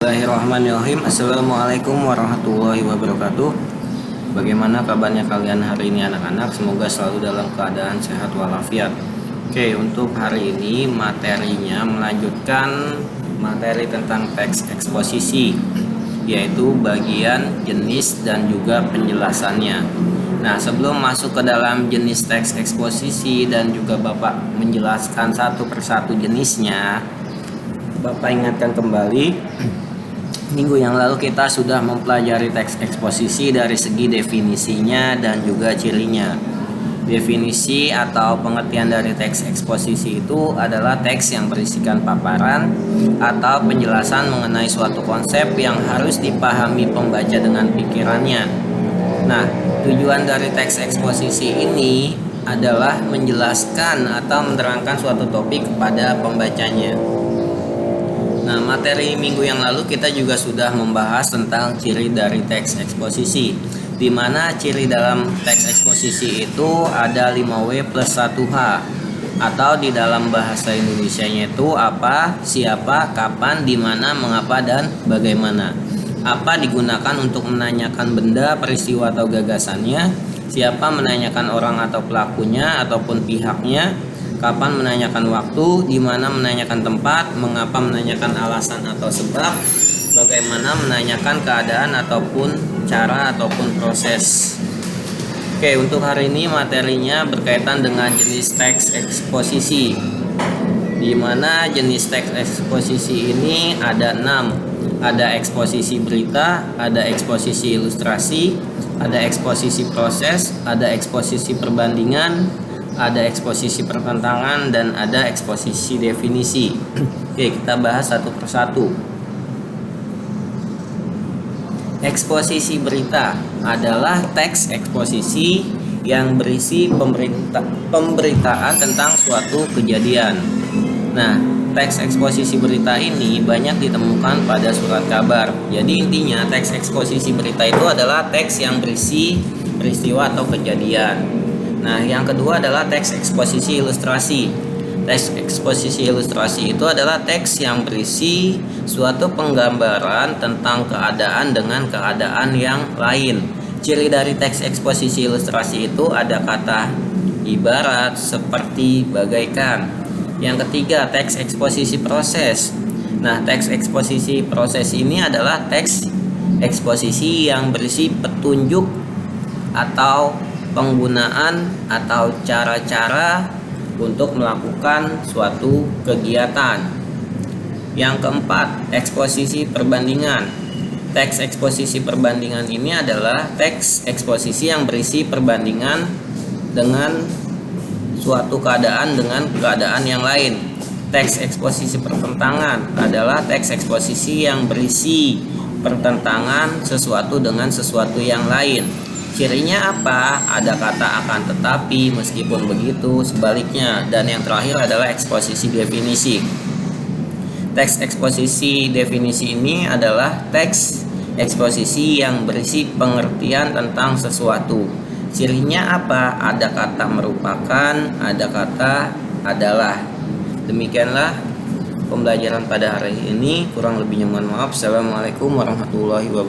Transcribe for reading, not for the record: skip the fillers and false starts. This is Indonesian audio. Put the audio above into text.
Bismillahirrahmanirrahim. Assalamualaikum warahmatullahi wabarakatuh. Bagaimana kabarnya kalian hari ini anak-anak? Semoga selalu dalam keadaan sehat walafiat. Oke, untuk hari ini materinya melanjutkan materi tentang teks eksposisi, yaitu bagian jenis dan juga penjelasannya. Nah, sebelum masuk ke dalam jenis teks eksposisi dan juga Bapak menjelaskan satu persatu jenisnya, Bapak ingatkan kembali, minggu yang lalu kita sudah mempelajari teks eksposisi dari segi definisinya dan juga cirinya. Definisi atau pengertian dari teks eksposisi itu adalah teks yang berisikan paparan atau penjelasan mengenai suatu konsep yang harus dipahami pembaca dengan pikirannya. Nah, tujuan dari teks eksposisi ini adalah menjelaskan atau menerangkan suatu topik kepada pembacanya. Nah, materi minggu yang lalu kita juga sudah membahas tentang ciri dari teks eksposisi, di mana ciri dalam teks eksposisi itu ada 5W plus 1H, atau di dalam bahasa Indonesianya itu apa, siapa, kapan, di mana, mengapa, dan bagaimana. Apa digunakan untuk menanyakan benda, peristiwa, atau gagasannya, siapa menanyakan orang atau pelakunya ataupun pihaknya, kapan menanyakan waktu, di mana menanyakan tempat, mengapa menanyakan alasan atau sebab, bagaimana menanyakan keadaan ataupun cara ataupun proses. Oke, untuk hari ini materinya berkaitan dengan jenis teks eksposisi, di mana jenis teks eksposisi ini ada 6. Ada eksposisi berita, ada eksposisi ilustrasi, ada eksposisi proses, ada eksposisi perbandingan, ada eksposisi pertentangan, dan ada eksposisi definisi. Oke, kita bahas satu persatu. Eksposisi berita adalah teks eksposisi yang berisi pemberitaan tentang suatu kejadian. Nah, teks eksposisi berita ini banyak ditemukan pada surat kabar. Jadi intinya teks eksposisi berita itu adalah teks yang berisi peristiwa atau kejadian. Nah, yang kedua adalah teks eksposisi ilustrasi. Teks eksposisi ilustrasi itu adalah teks yang berisi suatu penggambaran tentang keadaan dengan keadaan yang lain. Ciri dari teks eksposisi ilustrasi itu ada kata ibarat, seperti, bagaikan. Yang ketiga, teks eksposisi proses. Nah, teks eksposisi proses ini adalah teks eksposisi yang berisi petunjuk atau penggunaan atau cara-cara untuk melakukan suatu kegiatan. Yang keempat, eksposisi perbandingan. Teks eksposisi perbandingan ini adalah teks eksposisi yang berisi perbandingan dengan suatu keadaan dengan keadaan yang lain. Teks eksposisi pertentangan adalah teks eksposisi yang berisi pertentangan sesuatu dengan sesuatu yang lain. Cirinya apa? Ada kata akan tetapi, meskipun begitu, sebaliknya. Dan yang terakhir adalah eksposisi definisi. Teks eksposisi definisi ini adalah teks eksposisi yang berisi pengertian tentang sesuatu. Cirinya apa? Ada kata merupakan, ada kata adalah. Demikianlah pembelajaran pada hari ini. Kurang lebihnya mohon maaf. Assalamualaikum warahmatullahi wabarakatuh.